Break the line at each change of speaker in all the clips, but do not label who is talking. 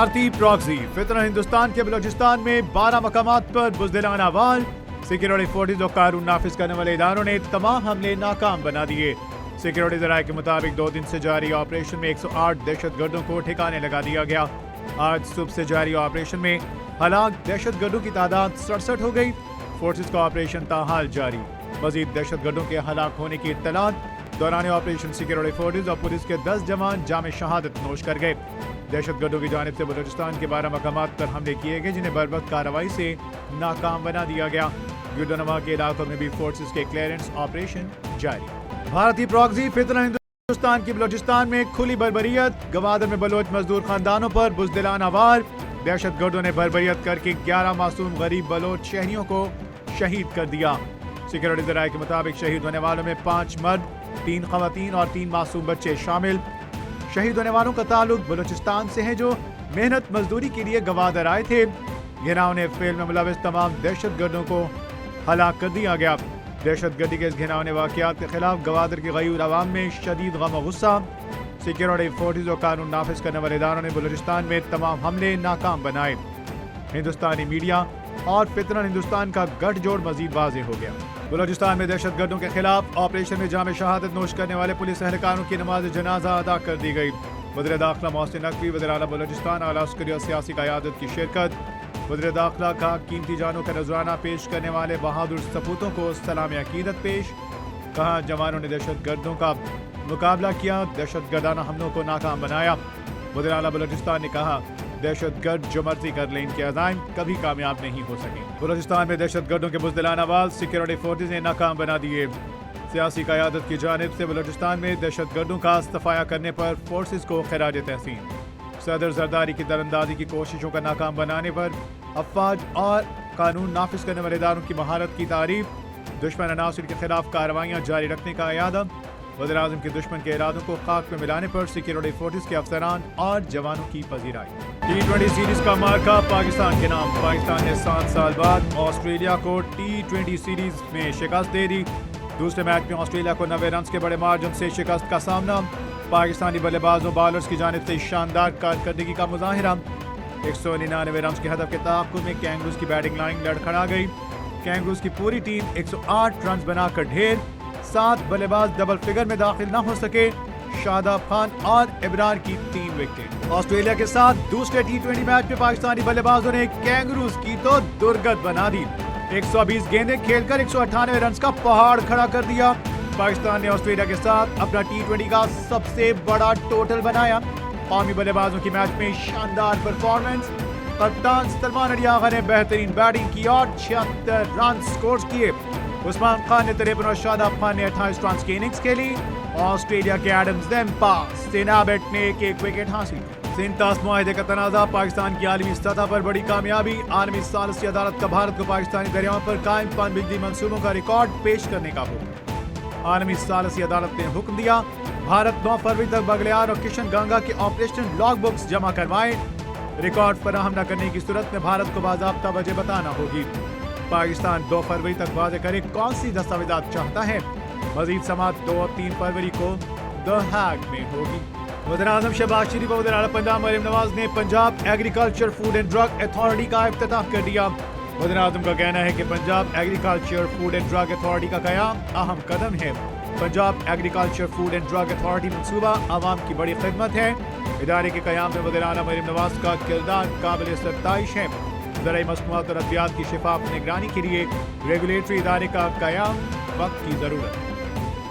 भारतीय प्रॉक्सी फितरन हिंदुस्तान के बलोचिस्तान में 12 मकामात पर बुज़दिलाना वार। सिक्योरिटी फोर्सेज और कानून नाफिज करने वाले इदारों ने तमाम हमले नाकाम बना दिए। सिक्योरिटी ज़राए के मुताबिक 2 दिन से जारी ऑपरेशन में 108 दहशतगर्दों को ठिकाने लगा दिया गया। आज सुबह से जारी ऑपरेशन में हलाक दहशतगर्दों की तादाद 67 हो गई। फोर्सेज का ऑपरेशन ताहाल जारी। मजीद दहशतगर्दों के हलाक होने की इत्तलात दौरान ऑपरेशन सिक्योरिटी फोर्सेज और पुलिस के 10 जवान जाम शहादत नोश कर गए। दहशतगर्दों की जानिब से बलूचिस्तान के 12 मकामात पर हमले किए गए, जिन्हें बर्वक्त कार्रवाई से नाकाम बना दिया गया। गिरदोनवा के इलाकों में भी फोर्सेज के क्लियरेंस ऑपरेशन जारी। भारतीय प्रॉक्सी फितरन हिंदुस्तान की बलूचिस्तान में खुली बर्बरियत। गवादर में बलोच मजदूर खानदानों पर बुज़दिलाना वार। दहशतगर्दों ने बर्बरियत करके 11 मासूम गरीब बलोच शहरियों को शहीद कर दिया। सिक्योरिटी ज़राए के मुताबिक शहीद होने वालों में 5 मर्द, 3 खवातीन और 3 मासूम बच्चे शामिल। शहीद होने वालों का ताल्लुक बलूचिस्तान से है, जो मेहनत मजदूरी के लिए गवादर आए थे। घिनाव ने फेल में मुलविस तमाम दहशतगर्दों को हलाक कर दिया गया। दहशतगर्दी के इस घिनौने वाक़यात के खिलाफ गवादर की गयूर अवाम में शदीद गम और गुस्सा। सिक्योरिटी फोर्सेज और कानून नाफिज करने वाले इदारों ने बलूचिस्तान में तमाम हमले नाकाम बनाए। हिंदुस्तानी मीडिया और फितरन हिंदुस्तान का गठजोड़ मजीद वाज़ेह हो गया। बलूचिस्तान में दहशतगर्दों के खिलाफ ऑपरेशन में जाम शहादत नोश करने वाले पुलिस एहलकारों की नमाज जनाजा अदा कर दी गई। वज़ीर दाखिला मोहसिन नकवी, वज़ीर आला बलूचिस्तान, आला अस्करी और सियासी क़यादत की शिरकत। वज़ीर दाखिला का कीमती जानों का नजराना पेश करने वाले बहादुर सपूतों को सलाम अकीदत पेश। कहा, जवानों ने दहशतगर्दों का मुकाबला किया, दहशतगर्दाना हमलों को नाकाम बनाया। वज़ीर आला बलूचिस्तान ने कहा, दहशतगर्द जो मर्जी कर ले, इनके अज़ाइम कभी कामयाब नहीं हो सके। बलूचिस्तान में दहशतगर्दों के बुज़दिलाना वार सिक्योरिटी फोर्सेज ने नाकाम बना दिए। सियासी क़यादत की जानिब से बलूचिस्तान में दहशतगर्दों का सफाया करने पर फोर्सेज को खिराज तहसीन। सदर जरदारी की दरअंदाजी की कोशिशों का नाकाम बनाने पर अफवाज और कानून नाफिज करने वाले इदारों की महारत की तारीफ। दुश्मन अनासर के खिलाफ कार्रवाइयाँ जारी रखने का इरादा। वज़ीर-ए-आज़म के दुश्मन के इरादों को खाक में मिलाने पर सिक्योरिटी फोर्सेज के अफसरान और जवानों की पजीराई। T20 सीरीज का मार्का पाकिस्तान के नाम। पाकिस्तान ने 7 साल बाद ऑस्ट्रेलिया को T20 सीरीज में शिकस्त दे दी। दूसरे मैच में ऑस्ट्रेलिया को 90 रन के बड़े मार्जिन से शिकस्त का सामना। पाकिस्तानी बल्लेबाजों बॉलर्स की जानिब से शानदार कारकर्दगी का मुजाहिरा। 199 रन के हदफ के तहफ़्फ़ुज़ में कैंगरूज की बैटिंग लाइन लड़खड़ा गई। कैंगरूज की पूरी टीम 108 रन बनाकर ढेर। 7 बल्लेबाज डबल फिगर में दाखिल न हो सके। शादाब खान और इब्रार की 3 विकेट। ऑस्ट्रेलिया के साथ दूसरे T20 मैच में पाकिस्तानी बल्लेबाजों ने कैंगरूज की तो दुर्गत बना दी। 120 गेंदें खेलकर 198 रन का पहाड़ खड़ा कर दिया। पाकिस्तान ने ऑस्ट्रेलिया के साथ अपना T20 का सबसे बड़ा टोटल बनाया। कौमी बल्लेबाजों की मैच में शानदार परफॉर्मेंस। कप्तान सलमान अली आगा ने बेहतरीन बैटिंग की और 76 रन स्कोर किए। उस्मान खान ने 53 और शादाब खान ने 28 रन की इनिंग्स खेली। ऑस्ट्रेलिया के एडम्स डेम्पास सेनाबेट ने एक विकेट हासिल की। सिंतास मुआहिदे का तनाज़ा पाकिस्तान की आलमी सतह पर बड़ी कामयाबी। आलमी सालिसी अदालत का भारत को पाकिस्तानी दरियाओं पर कायम पनबिजली मंसूबों का रिकॉर्ड पेश करने का हुक्म। आलमी सालिसी अदालत ने हुक्म दिया, भारत 9 फरवरी तक बगलियार और किशन गंगा के ऑपरेशन लॉग बुक्स जमा करवाए। रिकॉर्ड फराहम न करने की सूरत में भारत को बाज़ाब्ता वजह बताना होगी। पाकिस्तान 2 फरवरी तक वाज़ेह करे कौन सी दस्तावेज़ात चाहता है। मजीद समात 2 और 3 फरवरी को द हैग में होगी। वज़ीर-ए-आज़म शहबाज शरीफ और वज़ीर आला पंजाब मरीम नवाज ने Punjab agriculture food and drug authority का इफ्तिताह कर दिया। वज़ीर-ए-आज़म का कहना है कि Punjab agriculture food and drug authority का क़याम अहम कदम है। Punjab agriculture food and drug authority मंसूबा आवाम की बड़ी खिदमत है। इदारे के क़याम में वज़ीर आला मरीम नवाज का किरदार काबिल सत्ताइश है। ज़राई मसनूआत और अद्वियात की शफाफ निगरानी के लिए रेगुलेटरी इदारे का क़याम वक्त की ज़रूरत।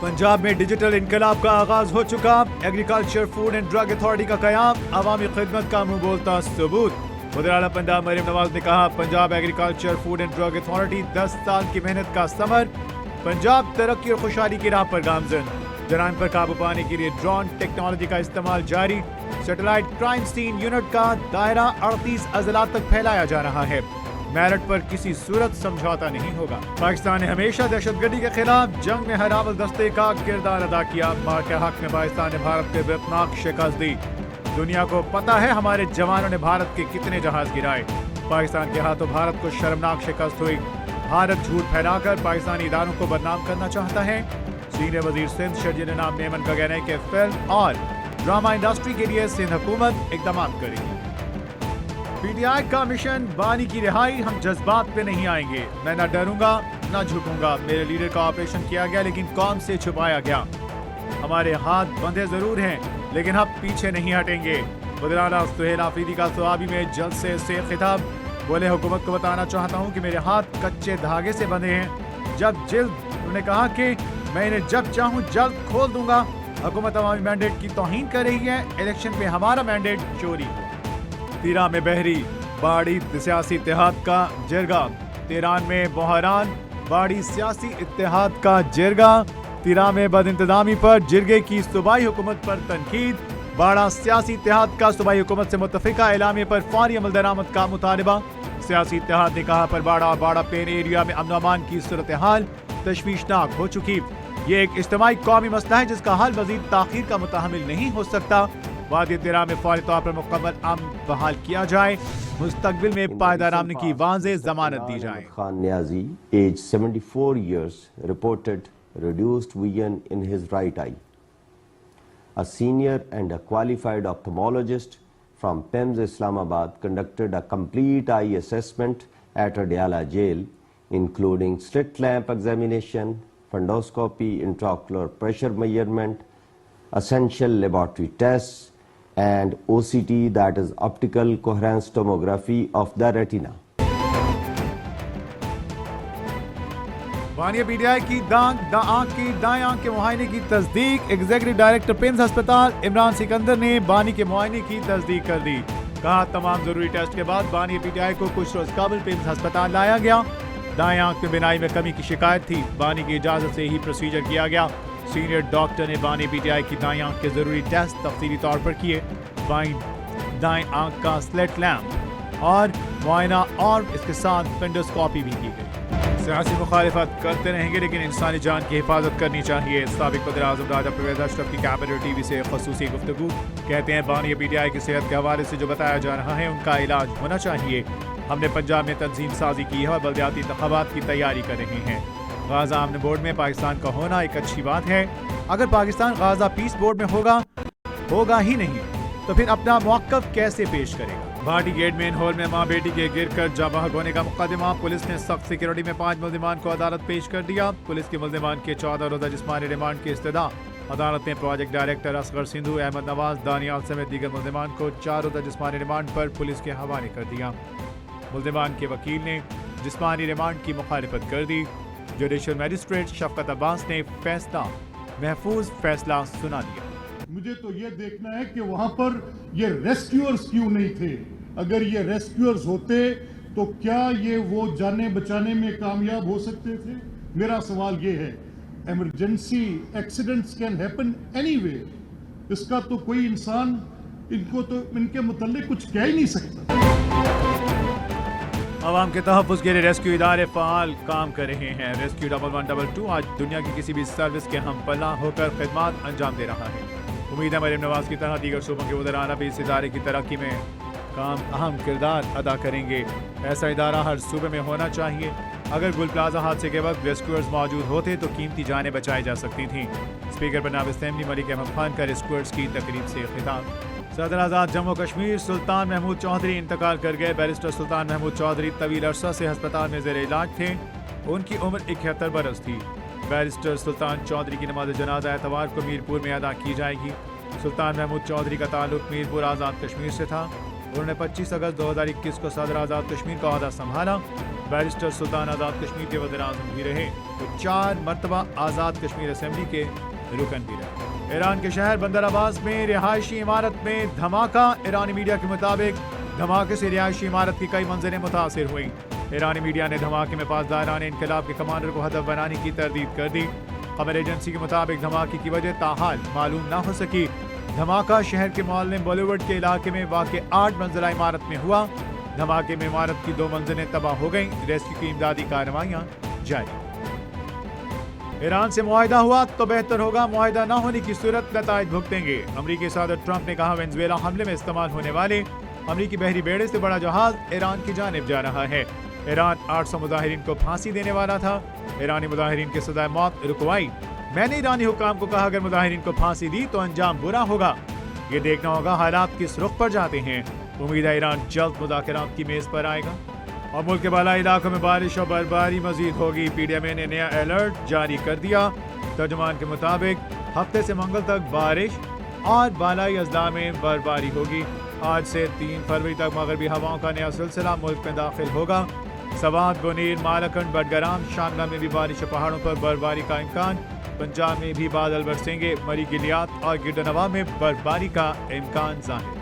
पंजाब में डिजिटल इनकलाब का आगाज हो चुका। Agriculture food and drug authority का क़याम अवामी खिदमत का मुंह बोलता सबूत। वज़ीर आला पंजाब मरीम नवाज ने कहा, Punjab agriculture food and drug authority 10 साल की मेहनत का समर। पंजाब तरक्की और खुशहाली की राह पर गामजन। जराइम पर काबू पाने के लिए ड्रोन टेक्नोलॉजी का इस्तेमाल जारी। सैटेलाइट क्राइम सीन यूनिट का दायरा 38 अजलात तक फैलाया जा रहा है। मेरठ पर किसी सूरत समझौता नहीं होगा। पाकिस्तान ने हमेशा दहशतगर्दी के खिलाफ जंग में हरावल दस्ते का किरदार अदा किया। मार के हक में पाकिस्तान ने भारत को बेतनाक शिकस्त दी। दुनिया को पता है हमारे जवानों ने भारत के कितने जहाज गिराए। पाकिस्तान के हाथों भारत को शर्मनाक शिकस्त हुई। भारत झूठ फैलाकर पाकिस्तानी इदारों को बदनाम करना चाहता है। सीनियर वजीर सिंध शर्जील नाम नेमन का कहना है कि फिल्म और ड्रामा इंडस्ट्री के लिए सिंध हुकूमत इकदाम करेगी। पी टी आई का मिशन बानी की रिहाई, हम जज्बात पे नहीं आएंगे, मैं ना डरूंगा ना झुकूंगा। मेरे लीडर का ऑपरेशन किया गया लेकिन कौम से छुपाया गया। हमारे हाथ बंधे जरूर हैं लेकिन हम पीछे नहीं हटेंगे। वज़ीर-ए-आला सुहेल आफरीदी का सवाबी में जलसे से खिताब, बोले हुकूमत को बताना चाहता हूँ कि मेरे हाथ कच्चे धागे से बंधे हैं। जब जिल्द उन्होंने कहा कि मैं इन्हें जब चाहूँ जल्द खोल दूंगा। हुकूमत अवामी मैंडेट की तौहीन कर रही है, इलेक्शन में हमारा मैंडेट चोरी। तीरा में बहरी बाड़ी सियासी इत्तेहाद का जिरगा, तेहरान में बहरान बाड़ी सियासी इत्तेहाद का जिरगा। तीरा में बदइंतजामी पर जिरगे की सूबाई हुकूमत पर तनकीद, बाड़ा सियासी इत्तेहाद का सूबाई हुकूमत से मुत्तफिका एलामे पर फौरी अमल दरामद का मुतालबा। सियासी इत्तेहाद ने कहा पर बाड़ा प्लेन एरिया में अमन अमान की सूरत हाल तशवीशनाक हो चुकी। ये एक इज्तिमाई कौमी मसला है जिसका हल मजीद ताखीर का मुतहमिल नहीं हो सकता। वादी तेरा में फौरी तौर पर मुकम्मल अमन बहाल किया जाए, मुस्तकबिल में पायदार अमन की वाज़ेह ज़मानत दी जाए।
Khan Niazi, age 74 years, reported reduced vision in his right eye. A senior and a qualified ophthalmologist from PIMS Islamabad conducted a complete eye assessment at Adiala jail, including slit lamp examination, fundoscopy, intraocular pressure measurement, essential laboratory tests, and OCT, that is optical coherence tomography of the retina.
Baniya PTI की आंख की दाएं आंख के मुआयने की तस्दीक। Executive director PIMS अस्पताल इमरान सिकंदर ने बानी के मुआयने की तस्दीक कर दी। कहा तमाम जरूरी टेस्ट के बाद बानिया पीटीआई को कुछ रोज कबल पिम्स अस्पताल लाया गया। दाएं आंख में बिनाई में कमी की शिकायत थी, बानी की इजाजत से ही प्रोसीजर किया गया। सीनियर डॉक्टर ने बानी पीटीआई की दाएं आंख के जरूरी टेस्ट तफसीली तौर पर किए। दाएं आंख का स्लिट लैम्प और मुआयना और इसके साथ फेंडोस्कोपी भी की गई। सियासी मुखालिफत करते रहेंगे लेकिन इंसानी जान की हिफाजत करनी चाहिए। साबिक वज़ीर-ए-आज़म राजा परवेज़ अशरफ की कैपिटल टीवी से ख़ुसूसी गुफ्तगू। कहते हैं बानी पीटीआई की सेहत के हवाले से जो बताया जा रहा है उनका इलाज होना चाहिए। हमने पंजाब में तंजीम साजी की है और बलदियाती इंतखाबात की तैयारी कर रहे हैं। गाज़ा अमन बोर्ड में पाकिस्तान का होना एक अच्छी बात है। अगर पाकिस्तान गाज़ा पीस बोर्ड में होगा ही नहीं तो फिर अपना मौक़िफ़ कैसे पेश करेगा। भाटी गेट मेन हॉल में मां बेटी के गिरकर जाँ बहक होने का मुकदमा। पुलिस ने सख्त सिक्योरिटी में 5 मुल्जिमान को अदालत पेश कर दिया। पुलिस के मुल्जिमान के 14 रोज़ा जिस्मानी रिमांड की इस्तदा। अदालत ने प्रोजेक्ट डायरेक्टर असगर सिंधु, अहमद नवाज, दानियाल समेत दीगर मुल्जिमान को 4 रोज़ा जिस्मानी रिमांड पर पुलिस के हवाले कर दिया। मुल्जिमान के वकील ने जिस्मानी रिमांड की मुखालिफत कर दी। जुडिशल मजिस्ट्रेट शफकत अब्बास ने महफूज फैसला सुना दिया।
मुझे तो ये देखना है कि वहां पर ये रेस्क्यूअर्स क्यों नहीं थे। अगर ये रेस्क्यूअर्स होते तो क्या ये वो जाने बचाने में कामयाब हो सकते थे। मेरा सवाल ये है, emergency accidents can happen anyway, इसका तो कोई इंसान इनके मुताल्लिक कुछ कह ही नहीं सकता।
आवाम के तहफ़्फ़ुज़ के लिए रेस्क्यू इदारे फ़ाल काम कर रहे हैं। रेस्क्यू 1122 आज दुनिया की किसी भी सर्विस के हम पन्ना होकर खिदमत अंजाम दे रहा है। उम्मीद है मरीम नवाज की तरह दीगर सूबों के वज़ीरान भी इस इदारे की तरक्की में अहम किरदार अदा करेंगे। ऐसा इदारा हर सूबे में होना चाहिए। अगर गुल प्लाजा हादसे के वक्त रेस्क्यूअर्स मौजूद होते तो कीमती जानें बचाई जा सकती थीं। स्पीकर बनाब असेंबली मलिक अहमद खान का रेस्क्यूअर्स की तकरीब से खिताब। सदर आज़ाद जम्मू कश्मीर सुल्तान महमूद चौधरी इंतकाल कर गए। बैरिस्टर सुल्तान महमूद चौधरी तवील अरसा से अस्पताल में ज़ेर इलाज थे। उनकी उम्र 71 बरस थी। बैरिस्टर सुल्तान चौधरी की नमाज जनाजा एतवार को मीरपुर में अदा की जाएगी। सुल्तान महमूद चौधरी का ताल्लुक मीरपुर आज़ाद कश्मीर से था। उन्होंने 25 अगस्त 2021 को सदर आज़ाद कश्मीर का ओहदा संभाला। बैरिस्टर सुल्तान आज़ाद कश्मीर के वज़ीर-ए-आज़म भी रहे तो 4 मरतबा आज़ाद कश्मीर असेंबली के रुकन भी रहे। ईरान के शहर बंदर अब्बास में रिहायशी इमारत में धमाका। ईरानी मीडिया के मुताबिक धमाके से रिहायशी इमारत की कई मंजिलें मुतासिर हुई। ईरानी मीडिया ने धमाके में पासदारान इनकलाब के कमांडर को हदफ बनाने की तरदीद कर दी। खबर एजेंसी के मुताबिक धमाके की वजह ताहाल मालूम न हो सकी। धमाका शहर के मोहल्ले बॉलीवुड के इलाके में वाक़ 8 मंजिला इमारत में हुआ। धमाके में इमारत की 2 मंजिलें तबाह हो गईं। रेस्क्यू की इमदादी कार्रवाइयाँ जारी। ईरान से मुआहिदा हुआ तो बेहतर होगा, मुआहिदा न होने की सूरत नताइज भुगतेंगे। अमरीकी सदर ट्रंप ने कहा वेनेजुएला हमले में इस्तेमाल होने वाले अमरीकी बहरी बेड़े से बड़ा जहाज ईरान की जानिब जा रहा है। ईरान 800 मुजाहिरीन को फांसी देने वाला था। ईरानी मुजाहिरीन की सजाए मौत रुकवाई। मैंने ईरानी हुक्काम को कहा अगर मुजाहिरीन को फांसी दी तो अंजाम बुरा होगा। ये देखना होगा हालात किस रुख पर जाते हैं। उम्मीद है ईरान जल्द मुज़ाकरात की मेज पर आएगा। और मुल्क के बालाई इलाकों में बारिश और बर्फबारी मजीद होगी। PDMA ने नया अलर्ट जारी कर दिया। तर्जुमान के मुताबिक हफ्ते से मंगल तक बारिश और बालाई अजला में बर्फबारी होगी। आज से 3 फरवरी तक मगरबी हवाओं का नया सिलसिला मुल्क में दाखिल होगा। सवात, बुनीर, मालाकंड, बडगराम, शानगा में भी बारिश और पहाड़ों पर बर्फबारी का इम्कान। पंजाब में भी बादल बरसेंगे। मरी, गिलियात और गिरदनवा में बर्फबारी का इम्कान जाहिर।